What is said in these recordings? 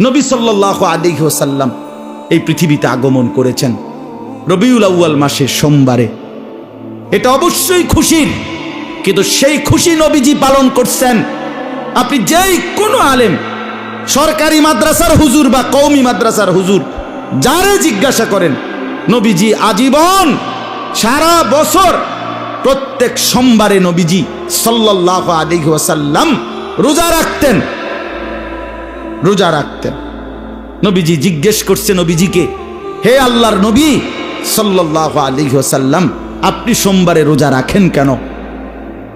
নবী সাল্লাল্লাহু আলাইহি ওয়াসাল্লাম এই পৃথিবীতে আগমন করেছেন রবিউল আউয়াল মাসের সোমবারে। এটা অবশ্যই খুশির, কিন্তু সেই খুশি নবীজি পালন করছেন। আপনি যেই কোনো আলেম, সরকারি মাদ্রাসার হুজুর বা কওমি মাদ্রাসার হুজুর, যারে জিজ্ঞাসা করেন, নবীজি আজীবন সারা বছর প্রত্যেক সোমবারে নবীজি সাল্লাল্লাহু আলাইহি ওয়াসাল্লাম রোজা রাখতেন। রোজা রাখতেন। নবীজি জিজ্ঞেস করছে নবীজিকে, হে আল্লাহর নবী সাল্লাল্লাহু আলাইহি ওয়াসাল্লাম, আপনি সোমবারে রোজা রাখেন কেন?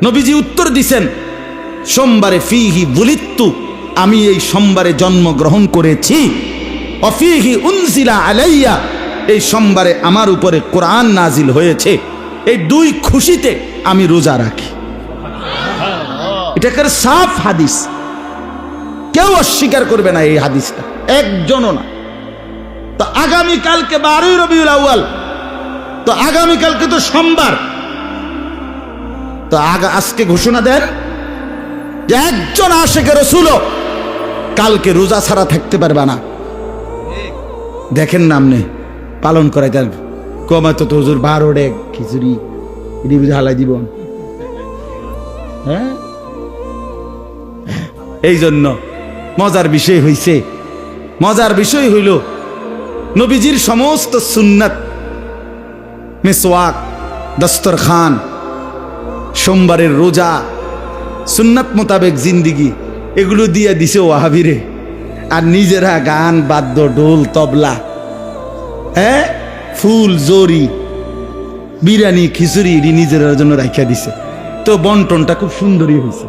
নবীজি উত্তর দিছেন, সোমবারে ফিহি বুলিত্তু, আমি এই সোমবারে জন্মগ্রহণ করেছি। অফিহি উনজিলা আলাইয়া, এই সোমবারে আমার উপরে কোরআন নাজিল হয়েছে। এই দুই খুশিতে আমি রোজা রাখি। এটাকে সাফ হাদিস, কেউ অস্বীকার করবে না এই হাদিসটা, একজনও না। তো আগামীকালকে 12 রবিউল আউয়াল, তো আগামীকালকে তো সোমবার, তো আজকে ঘোষণা দেন যে একজন আশিকে রাসূল কালকে রোজা ছাড়া থাকতে পারবে না। দেখেন না আপনি পালন করাই দেন, কমাতো তো হুজুর 12 ডেক খিচুড়ি এটি হালাই দিব। হ্যাঁ, এই জন্য মজার বিষয় হইছে, মজার বিষয় হইল নবীজির সমস্ত সুন্নাত, মিসওয়াক, দস্তরখান, সোমবারের রোজা, সুন্নাত মোতাবেক জিন্দিগি, এগুলো দিয়ে দিছে ওয়াহাবিরে। আর নিজেরা গান, বাদ্য, ঢোল, তবলা, হ্যাঁ, ফুল, জরি, বিরিয়ানি, খিচুড়ি নিজের জন্য রাখিয়া দিছে। তো বন্টনটা খুব সুন্দরই হয়েছে।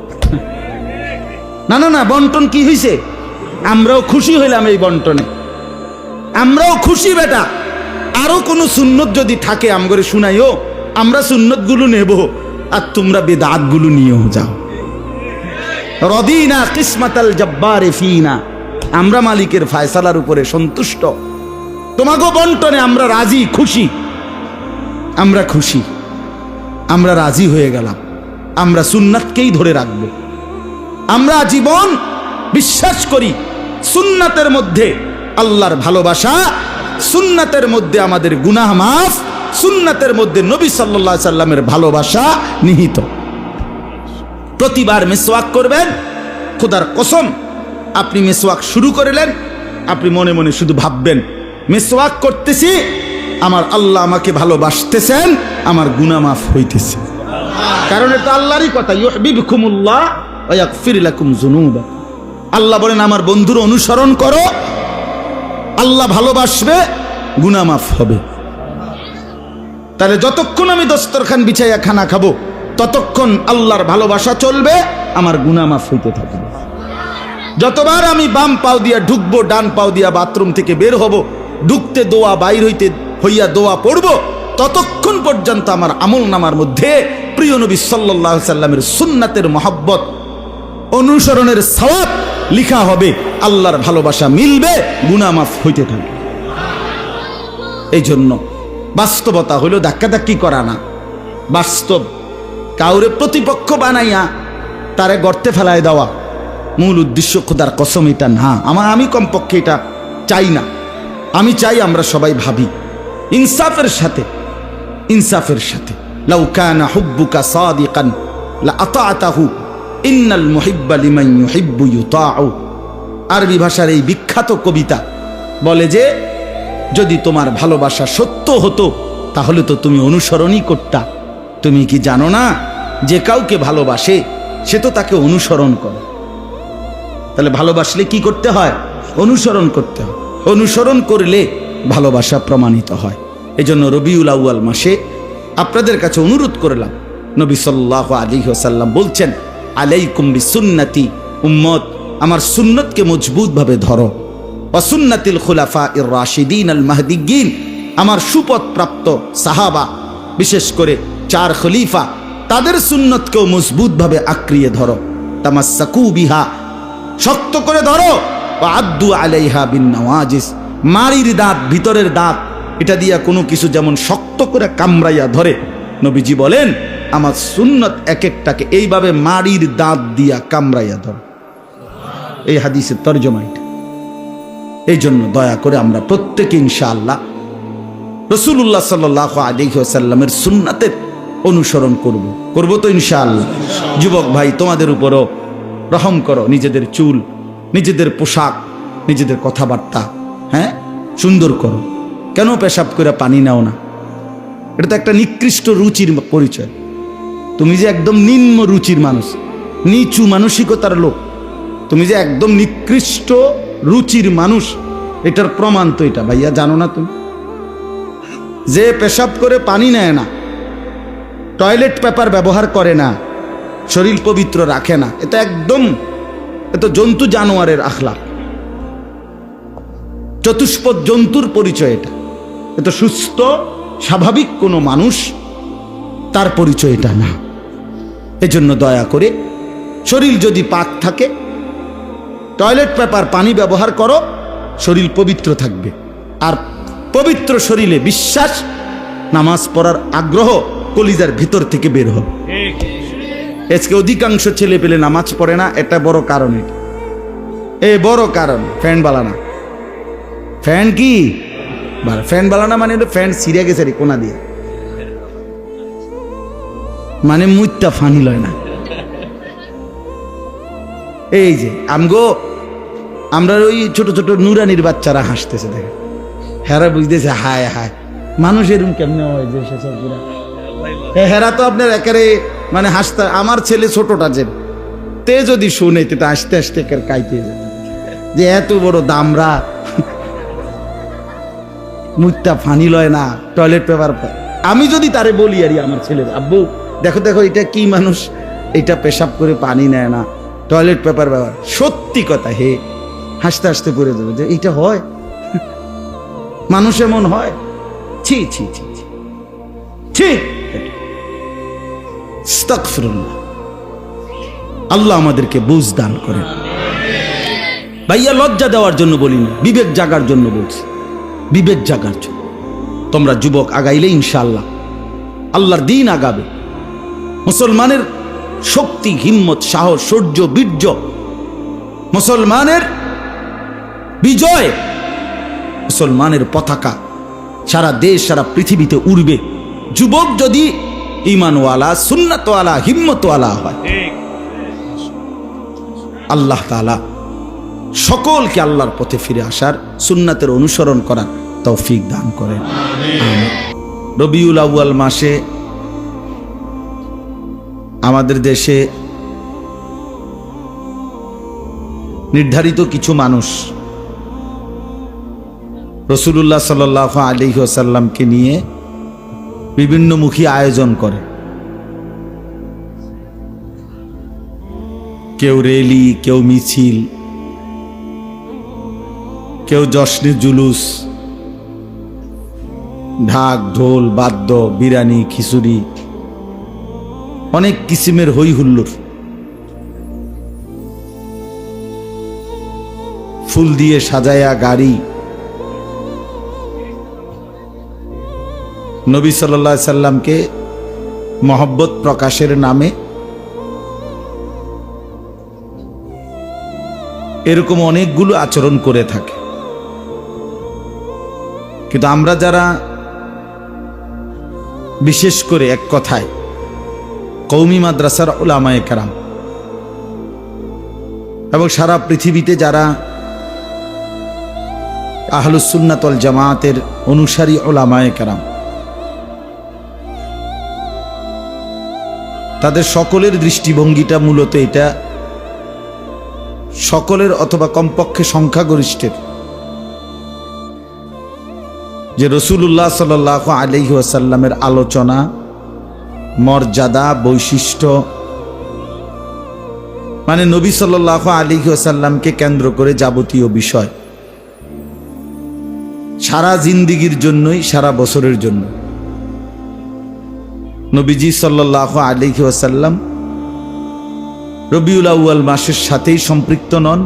না না না, বন্টন কি হয়েছে? আমরাও খুশি হইলাম এই বন্টনে, আমরাও খুশি বেটা। আরো কোন সুন্নত যদি থাকে আমগরে শুনাইও, আমরা সুন্নত গুলো নেব, আর তোমরা বেদাত গুলো নিয়েও যাও। রদিনা কিসমাতাল জব্বারে ফিনা, আমরা মালিকের ফয়সালার উপরে সন্তুষ্ট। তোমাগো বন্টনে আমরা রাজি, খুশি, আমরা খুশি, আমরা রাজি হয়ে গেলাম। আমরা সুন্নাতকেই ধরে রাখব। আমরা জীবন বিশ্বাস করি সুন্নাতের মধ্যে আল্লাহর ভালোবাসা, সুন্নাতের মধ্যে আমাদের গুনাহ মাফ, সুন্নাতের মধ্যে নবী সাল্লাল্লাহু আলাইহি সাল্লামের ভালোবাসা নিহিত। প্রতিবার মিসওয়াক করবেন, খোদার কসম আপনি মিসওয়াক শুরু করলেন, আপনি মনে মনে শুধু ভাববেন, মিসওয়াক করতেছি, আমার আল্লাহ আমাকে ভালোবাসতেছেন, আমার গুনাহ মাফ হইতেছে। কারণ এটা আল্লাহরই কথা, ইউহিব্বুকুমুল্লাহ ওয়া ইয়াগফির লাকুম যুনুবাকুম। আল্লাহ বলেন আমার বন্ধুর অনুসরণ করো, আল্লাহ ভালোবাসবে, গুনাহ মাফ হবে। তাহলে যতক্ষণ আমি দস্তরখান বিছাইয়া খানা খাবো, ততক্ষণ আল্লাহর ভালোবাসা চলবে, আমার গুনাহ মাফ হইতে থাকবে। যতবার আমি বাম পাও দিয়া ঢুকবো, ডান পাও দিয়া বাথরুম থেকে বের হব, ঢুকতে দোয়া, বাইর হইয়া দোয়া পড়বো, ততক্ষণ পর্যন্ত আমার আমল নামার মধ্যে প্রিয় নবী সাল্লাল্লাহু আলাইহি সাল্লামের সুন্নাতের মহব্বত, অনুসরণের সওয়াব লিখা হবে, আল্লাহর ভালোবাসা মিলবে, গুনাহ মাফ হইতে থাকবে। এই জন্য বাস্তবতা হইল ধাক্কাধাক্কি করা না, বাস্তব। কাউরে প্রতিপক্ষ বানাইয়া তারে গর্তে ফেলায় দেওয়া মূল উদ্দেশ্য খোদার কসম এটা না। আমি কমপক্ষে এটা চাই না। আমি চাই আমরা সবাই ভাবি ইনসাফের সাথে, ইনসাফের সাথে। লাউ কানা হুব্বুকা সাদিকান লা আতাআতাহু ইন্নাল মুহিব্বা লিমান ইউহিব্বু ইউতাউ। আরবি ভাষার এই বিখ্যাত কবিতা বলে যে, যদি তোমার ভালোবাসা সত্য হতো তাহলে তো তুমি অনুসরণই করতা। তুমি কি জানো না, যে কাউকে ভালোবাসে সে তো তাকে অনুসরণ করে। তাহলে ভালোবাসলে কি করতে হয়? অনুসরণ করতে হয়। অনুসরণ করলে ভালোবাসা প্রমাণিত হয়। এজন্য রবিউল আউয়াল মাসে আপনাদের কাছে অনুরোধ করলাম, নবী সাল্লাল্লাহু আলাইহি ওয়াসাল্লাম বলছেন, আলাইকুম বিসুন্নতি, উম্মত আমার সুন্নতকে মজবুত ভাবে ধরো, ওয়া সুন্নাতিল খুলাফাইর রাশিদিন আল মাহদিয়্যিন, আমার সুপথ প্রাপ্ত সাহাবা, বিশেষ করে 4 খলিফা, তাদের সুন্নতকেও মজবুত ভাবে আঁকড়িয়ে ধরো। তামাসসাকু বিহা, শক্ত করে ধরো। ওয়া আদ্দু আলাইহা বিন নওয়াজিস, মাড়ির দাঁত, ভিতরের দাঁত, এটা দিয়া কোনো কিছু যেমন শক্ত করে কামড়াইয়া ধরে, নবীজি বলেন আমার সুন্নত এক একটাকে এইভাবে মাড়ির দাঁত দিয়া কামড়াইয়া ধরো। এই হাদিসের তরজমা এটা। এই জন্য দয়া করে আমরা প্রত্যেকে ইনশাআল্লাহ রাসূলুল্লাহ সাল্লাল্লাহু আলাইহি ওয়াসাল্লামের সুন্নাতের অনুসরণ করব তো ইনশাআল্লাহ। যুবক ভাই, তোমাদের উপরও রহম করো, নিজেদের চুল, নিজেদের পোশাক, নিজেদের কথাবার্তা সুন্দর করো। কেন পেশাব করে পানি নাও না? এটা তো একটা নিকৃষ্ট রুচির পরিচয়। তুমি যে একদম নিম্ন রুচির মানুষ, নিচু মানসিকতার লোক, তুমি যে একদম নিকৃষ্ট রুচির মানুষ, এটার প্রমাণ তো এটা। ভাইয়া জানো না তুমি? যে পেশাব করে পানি নেয় না, টয়লেট পেপার ব্যবহার করে না, শরীর পবিত্র রাখে না, এটা একদম জন্তু জানোয়ারের আখলাক, চতুষ্পদ জন্তুর পরিচয় এটা। এটা সুস্থ স্বাভাবিক কোনো মানুষ তার পরিচয় এটা না। এজন্য দয়া করে শরীর যদি পাক থাকে, টয়লেট পেপার পানি ব্যবহার করো, শরীর পবিত্র থাকবে। আর পবিত্র শরীরে বিশ্বাস, নামাজ পড়ার আগ্রহ কলিজার ভিতর থেকে বের হবে। আজকে অধিকাংশ ছেলে পেলে নামাজ পড়ে না, এটা বড় কারণ। এই বড় কারণ ফ্যান বালানা। ফ্যান কি ফ্যান বালানা মানে ফ্যান ছিঁড়ে গেছে রে কোনা দিয়ে, মানে মুইটা ফানি লয় না। এই যে আমরা ওই ছোট ছোট নুরানির বাচ্চারা হাসতেছে, দেখে হেরা বুঝতেছে হায় হায় মানুষ এরকম কেমনে হয় যে সেসব পুরা হেরা তো আপনার একেবারে মানে হাসতে। আমার ছেলে ছোটটা তে যদি শুনে তো আস্তে আস্তে কাইতে যেত যে এত বড় দামরা মুখটা ফানি লয় না, টয়লেট পেপার। আমি যদি তারে বলি আর আমার ছেলের, আব্বু দেখো দেখো এটা কি মানুষ, এটা পেশাব করে পানি নেয় না, টয়লেট পেপার ব্যবহার, সত্যি কথা হে হাসতে হাসতে পড়ে দেবে যে এইটা হয়, মানুষ এমন হয়। ছি ছি ছি ছি, আস্তাগফিরুল্লাহ। আল্লাহ আমাদেরকে বুঝ দান করেন। ভাইয়া লজ্জা দেওয়ার জন্য বলি না, বিবেক জাগার জন্য বলছি, বিবেক জাগার জন্য। তোমরা যুবক আগাইলে ইনশাআল্লাহ আল্লাহর দিন আগাবে। মুসলমানের শক্তি, হিম্মত, সাহস, শৌর্য, বীর্য, মুসলমানের বিজয়, মুসলমানের পতাকা সারা দেশ সারা পৃথিবীতে উড়বে যুবক যদি ঈমানওয়ালা, সুন্নাতওয়ালা, হিম্মতওয়ালা হয়। আল্লাহ তাআলা সকলকে আল্লাহর পথে ফিরে আসার, সুন্নাতের অনুসরণ করার তৌফিক দান করেন। রবিউল আউয়াল মাসে আমাদের দেশে নির্ধারিত কিছু মানুষ রাসূলুল্লাহ সাল্লাল্লাহু আলাইহি ওয়াসাল্লামকে নিয়ে বিভিন্নমুখী আয়োজন করে। কেউ রেলি, কেউ মিছিল, কেউ জশ্নে জুলুস, ঢাক ঢোল বাদ্য, বিরিয়ানি খিচুড়ি, অনেক কিসিমের হই হুল্লোড়, ফুল দিয়ে সাজায়া গাড়ি। নবী সাল্লাল্লাহু আলাইহি সাল্লামকে মহব্বত প্রকাশের নামে এরকম অনেকগুলো আচরণ করে থাকে। কিন্তু আমরা যারা বিশেষ করে এক কথায় কওমি মাদ্রাসার উলামায়ে কেরাম এবং সারা পৃথিবীতে যারা আহলুস সুন্নাত ওয়াল জামাতের অনুসারী উলামায়ে কেরাম, তাদের সকলের দৃষ্টিভঙ্গিটা মূলত এটা, সকলের অথবা কমপক্ষে সংখ্যাগরিষ্ঠের, যে রাসূলুল্লাহ সাল্লাল্লাহু আলাইহি ওয়াসাল্লামের আলোচনা, মর্যাদা, বৈশিষ্ট্য, মানে নবী সাল্লাল্লাহু আলাইহি ওয়াসাল্লামকে কেন্দ্র করে যাবতীয় বিষয় সারা জিন্দেগীর জন্যই, সারা বছরের জন্য নবীজি সাল্লাল্লাহু আলাইহি ওয়াসাল্লাম রবিউল আউয়াল মাসের সাথেই সম্পৃক্ত নন।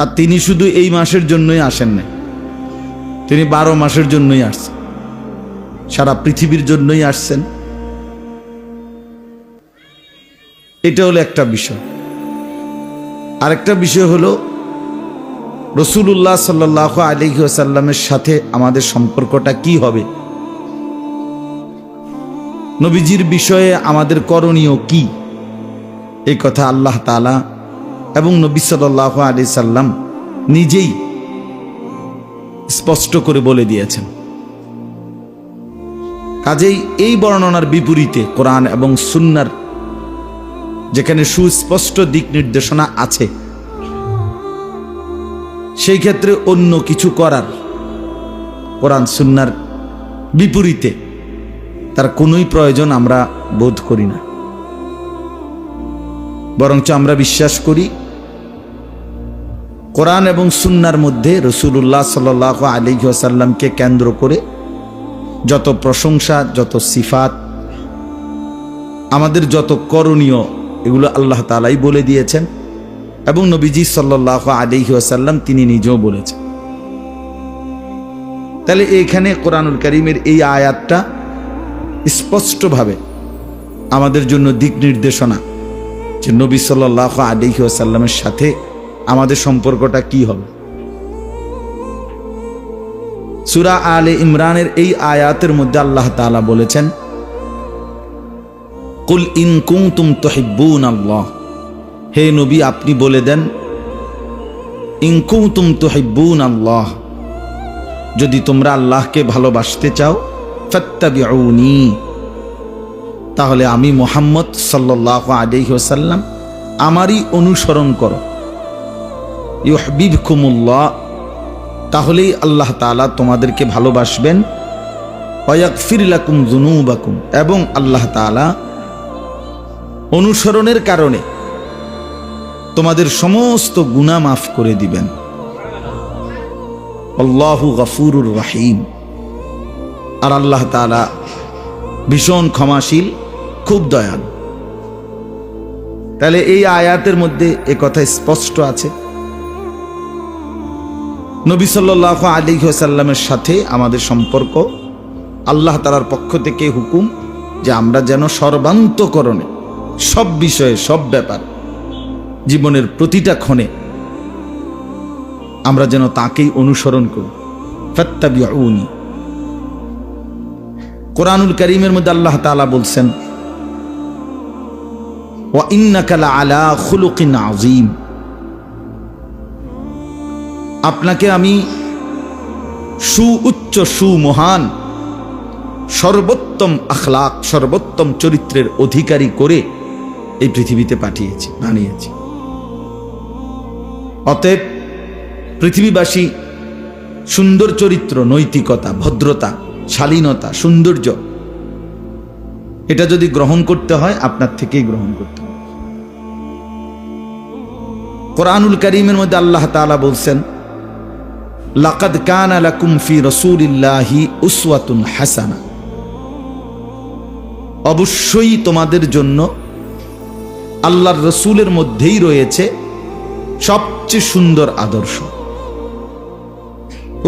আর তিনি শুধু এই মাসের জন্যই আসেন না, তিনি 12 মাসের জন্যই আসছেন, সারা পৃথিবীর জন্যই আসছেন। এটা হলো একটা বিষয়। আরেকটা বিষয় হলো রাসূলুল্লাহ সাল্লাল্লাহু আলাইহি ওয়াসাল্লামের সাথে আমাদের সম্পর্কটা কি হবে, নবীজির বিষয়ে আমাদের করণীয় কি, এই কথা আল্লাহ তাআলা এবং নবী সাল্লাল্লাহু আলাইহি সাল্লাম নিজেই স্পষ্ট করে বলে দিয়েছেন। কাজেই এই বর্ণনার বিপরীতে কোরআন এবং সুন্নাহর যেখানে সুস্পষ্ট দিক নির্দেশনা আছে, সেই ক্ষেত্রে অন্য কিছু করার কোরআন সুন্নাহর বিপরীতে তার কোনোই প্রয়োজন আমরা বোধ করি না। বরঞ্চ আমরা বিশ্বাস করি কোরআন এবং সুন্নাহর মধ্যে রাসূলুল্লাহ সাল্লাল্লাহু আলাইহি ওয়াসাল্লামকে কেন্দ্র করে যত প্রশংসা, যত সিফাত, আমাদের যত করণীয়, এগুলো আল্লাহ তাআলাই বলে দিয়েছেন এবং নবীজি সাল্লাল্লাহু আলাইহি ওয়াসাল্লাম তিনি নিজেও বলেছেন। তাহলে এইখানে কোরআনুল কারীমের এই আয়াতটা স্পষ্টভাবে আমাদের জন্য দিক নির্দেশনা যে নবী সাল্লাল্লাহু আলাইহি ওয়াসাল্লামের সাথে আমাদের সম্পর্কটা কি হবে। সূরা আলে ইমরানের এই আয়াতের মধ্যে আল্লাহ তাআলা বলেছেন, কুল ইন কুনতুম তুহিব্বুনাল্লাহ, হে নবী আপনি বলে দেন, ইন কুনতুম তুহিব্বুনাল্লাহ, যদি তোমরা আল্লাহকে ভালোবাসতে চাও, ফাত্তাবিউনি, তাহলে আমি মুহাম্মদ সাল্লাল্লাহু আলাইহি ওয়াসাল্লাম আমারই অনুসরণ করো। ইউহিব্বুকুমুল্লাহ, তাহলেই আল্লাহ তাআলা তোমাদেরকে ভালোবাসবেন। ওয়ায়াগফির লাকুম যুনুবাকুম, এবং আল্লাহ তাআলা অনুসরণের কারণে তোমাদের সমস্ত গুনাহ মাফ করে দিবেন। আল্লাহু গফুরুর রহিম, আর আল্লাহ তাআলা ভীষণ ক্ষমাশীল, খুব দয়ালু। তাহলে এই আয়াতের মধ্যে এ কথা স্পষ্ট আছে, নবী সাল্লাল্লাহু আলাইহি ওয়াসাল্লামের সাথে আমাদের সম্পর্ক আল্লাহ তাআলার পক্ষ থেকে হুকুম যে আমরা যেন সর্বান্তকরণে সব বিষয়ে, সব ব্যাপার, জীবনের প্রতিটা ক্ষণে আমরা যেন তাকেই অনুসরণ করি। ফাত্তাবিউনি। কোরআনুল কারীমের মধ্যে আল্লাহ তাআলা বলছেন, ওয়া ইন্নাকা লাআলা খুলুকিন আযীম, আপনাকে আমি সুউচ্চ, সুমহান, সর্বোত্তম আখলাক, সর্বোত্তম চরিত্রের অধিকারী করে এই পৃথিবীতে পাঠিয়েছি, বানিয়েছি। অতএব পৃথিবীবাসী সুন্দর চরিত্র, নৈতিকতা, ভদ্রতা, শালীনতা, সৌন্দর্য, এটা যদি গ্রহণ করতে হয় আপনার থেকেই গ্রহণ করতে হবে। কোরআনুল কারীমের মধ্যে আল্লাহ তাআলা বলছেন, লাকাদ কানা লাকুম ফি রাসূলিল্লাহি উসওয়াতুন হাসানা, অবশ্যই তোমাদের জন্য আল্লাহর রাসূলের মধ্যেই রয়েছে সবচেয়ে সুন্দর আদর্শ।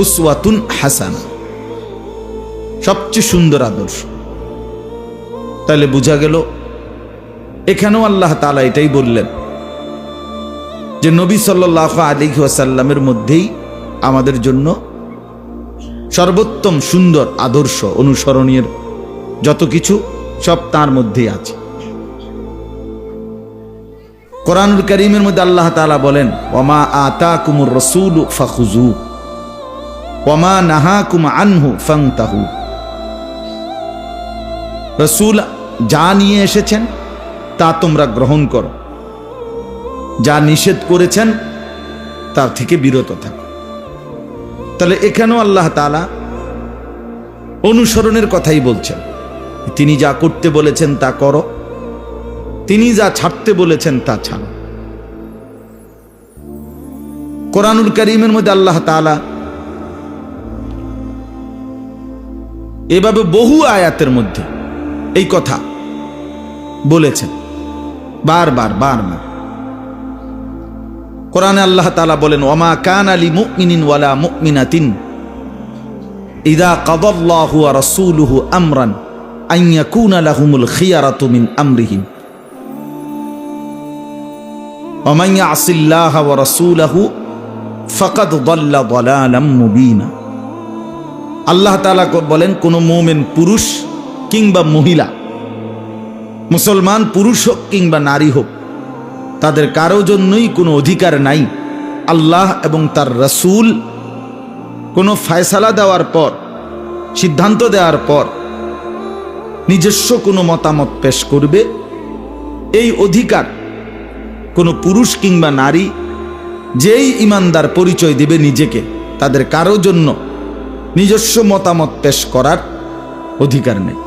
উসওয়াতুন হাসানা, সবচেয়ে সুন্দর আদর্শ। তাহলে বোঝা গেল এখানেও আল্লাহ তাআলা এটাই বললেন যে নবী সাল্লাল্লাহু আলাইহি ওয়াসাল্লামের মধ্যেই আমাদের জন্য সর্বোত্তম সুন্দর আদর্শ, অনুসরণীয় যত কিছু সব তার মধ্যেই আছে। কোরআনুল কারীমের মধ্যে আল্লাহ তাআলা বলেন, ওয়ামা আতাকুমুর রাসূলু ফাখুযু ওয়ামা নাহাকুম আনহু ফান্তাহু, রাসূল যা নিয়ে এসেছেন তা তোমরা গ্রহণ করো, যা নিষেধ করেছেন তার থেকে বিরত থাকো। তাহলে এখানেও আল্লাহ তাআলা অনুসরণের কথাই বলছেন, তিনি যা করতে বলেছেন তা করো, তিনি যা ছাড়তে বলেছেন তা ছাড়ো। কোরআনুল কারীমের মধ্যে আল্লাহ তাআলা এভাবে বহু আয়াতের মধ্যে এই কথা বলেছেন, বারবার বারবার। কোরআনে আল্লাহ তাআলা বলেন, ওয়ামা কানা লিমুমিনিন ওয়ালা মুমিনাতিন ইযা কাদাল্লাহু ওয়া রাসূলুহু আমরান আন ইয়াকুনা লাহুমুল খিয়ারাতু মিন আমরিহিম ওয়া মান ইয়াসিল্লাহা ওয়া রাসূলাহু ফাকাদ দাল্লা দালালাম মুবিনা। আল্লাহ তাআলা বলেন, কোন মুমিন পুরুষ কিংবা মহিলা, মুসলমান পুরুষ হোক কিংবা নারী হোক, তাদের কারো জন্যই কোনো অধিকার নাই আল্লাহ এবং তার রাসূল কোনো ফয়সালা দেওয়ার পর, সিদ্ধান্ত দেওয়ার পর নিজস্ব কোনো মতামত পেশ করবে। এই অধিকার কোনো পুরুষ কিংবা নারী যেই ইমানদার পরিচয় দিবে নিজেকে, তাদের কারো জন্য নিজস্ব মতামত পেশ করার অধিকার নেই।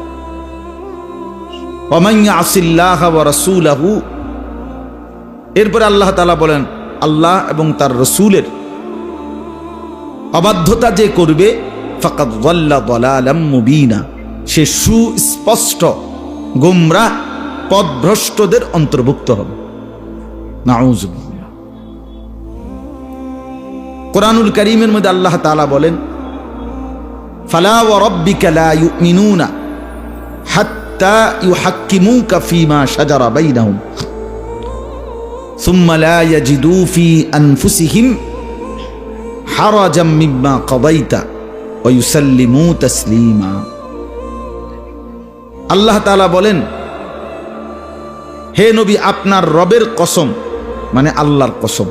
ওয়ামান ইয়াসিল্লাহ ওয়া রাসূলাহু, এরপরে আল্লাহ তাআলা বলেন, আল্লাহ এবং তার রাসূলের অবাধ্যতা যে করবে, ফাকাদ যাল্লা দালালাম মুবিনা, সে সুস্পষ্ট গোমরাহ পথভ্রষ্টদের অন্তর্ভুক্ত হবে। নাউযুবিল্লাহ। কুরআনুল কারীমের মধ্যে আল্লাহ তাআলা বলেন, ফালা ওয়া রাব্বিকা লা ইউমিনুনা হাত্তা ইউহাক্কিমুকা ফীমা শাজারা বাইনাহুম সুম্মা লা ইয়াজিদু ফী আনফুসিহিম হারাজাম মিম্মা কাদাইতা ওয়া ইউসাল্লিমু তাসলিমা। আল্লাহ তাআলা বলেন, হে নবী, আপনার রবের কসম, মানে আল্লাহর কসম।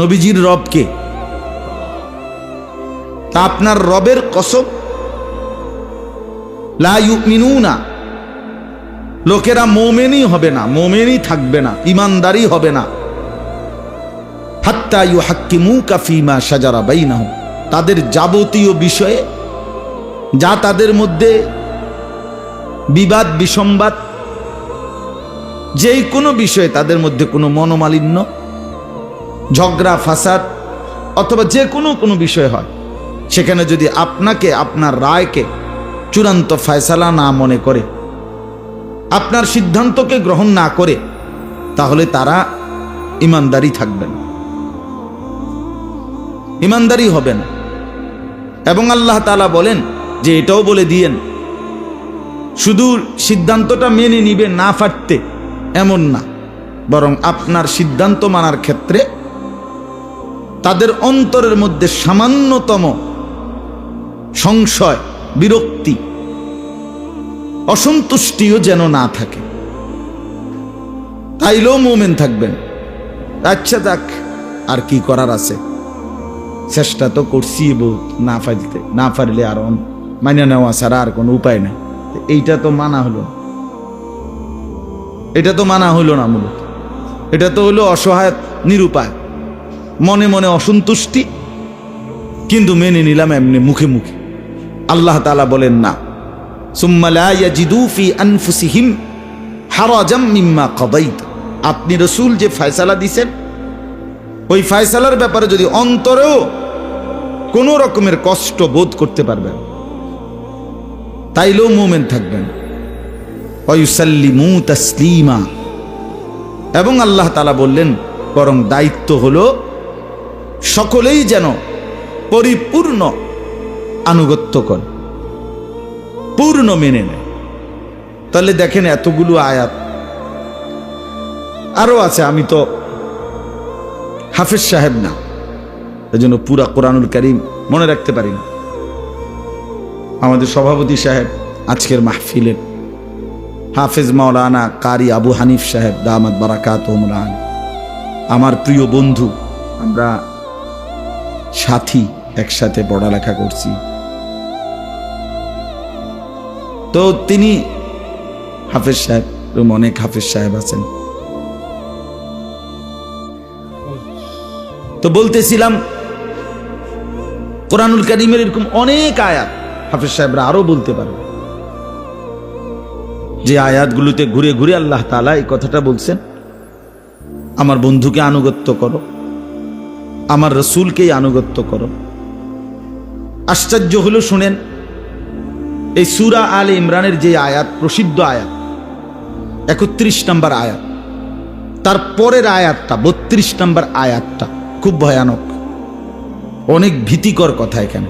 নবীজির রব কে? তা আপনার রবের কসম, লা ইউমিনুনা, লোকেরা মুমিনই হবে না, মুমিনই থাকবে না, ঈমানদারই হবে না, হাত্তা ইউহাক্কিমুকা ফীমা শাজারা বাইনাহুম, তাদের যাবতীয় বিষয়ে যা তাদের মধ্যে বিবাদ বিসম্বাদ, যেই কোনো বিষয়ে তাদের মধ্যে কোনো মনোমালিন্য, ঝগড়া ফাসাদ অথবা যে কোনো বিষয় হয়, সেখানে যদি আপনাকে, আপনার রায়কে চূড়ান্ত ফয়সালা না মনে করে, আপনার সিদ্ধান্তকে গ্রহণ না করে, তাহলে তারা ঈমানদারি থাকবে না, ঈমানদারি হবে না। এবং আল্লাহ তাআলা বলেন যে এটাও বলে দিয়েন, শুধু সিদ্ধান্তটা মেনে নিবে না পারতে এমন না, বরং আপনার সিদ্ধান্ত মানার ক্ষেত্রে তাদের অন্তরের মধ্যে সামান্যতম সংশয়, বিরক্তি, অসন্তুষ্টিও যেন না থাকে, তাইলেও মুমিন থাকবেন। আচ্ছা যাক, আর কি করার আছে, চেষ্টা তো করছি বহুত, না পারলে আর মাইনে নেওয়া ছাড়া আর কোনো উপায় নাই। এইটা তো মানা হলো, এটা তো মানা হইল না, মূলত এটা তো হলো অসহায়, নিরুপায়, মনে মনে অসন্তুষ্টি, কিন্তু মেনে নিলাম এমনি মুখে মুখে। আল্লাহ তাআলা বলেন না, সুম্মা লা ইয়াজিদু ফি আনফুসিহিম হারাজাম মিম্মা কাদাইতা, আপনি রাসূল যে ফয়সালা দিয়েছেন, ওই ফয়সালার ব্যাপারে যদি অন্তরেও কোনো রকমের কষ্ট বোধ করতে পারবেন, তাইলেও মুমিন থাকবেন। ওয়া ইউসাল্লিমু তাসলিমা, এবং আল্লাহ তাআলা বললেন, বরং দায়িত্ব হলো সকলেই যেন পরিপূর্ণ আনুগত্য করে, পূর্ণ মেনে নেয়। তাহলে দেখেন এতগুলো আয়াত, আরো আছে, আমি তো হাফেজ সাহেব না, এজন্য পুরা কোরআনুল কারীম মনে রাখতে পারি না। আমাদের সভাপতি সাহেব আজকের মাহফিলের হাফেজ মাওলানা কারি আবু হানিফ সাহেব দামাত বারাকাতুহুল আলী, আমার প্রিয় বন্ধু, আমরা সাথী, একসাথে পড়ালেখা করছি। তো তিনি হাফেজ সাহেব, অনেক হাফেজ সাহেব আছেন। তো বলতেছিলাম, কোরআনুল কারীমের এরকম অনেক আয়াত হাফেজ সাহেবরা আরো বলতে পারবে, যে আয়াতগুলোতে ঘুরে ঘুরে আল্লাহ তাআলা এই কথাটা বলছেন, আমার বন্ধুকে আনুগত্য করো, আমার রাসূলকেই আনুগত্য করো। আশ্চর্য হলো, শুনেন, এই সূরা আলে ইমরানের যে আয়াত, প্রসিদ্ধ আয়াত 31 নম্বর আয়াত, তার পরের আয়াতটা 32 নম্বর আয়াতটা খুব ভয়ানক, অনেক ভীতিকর কথা এখানে।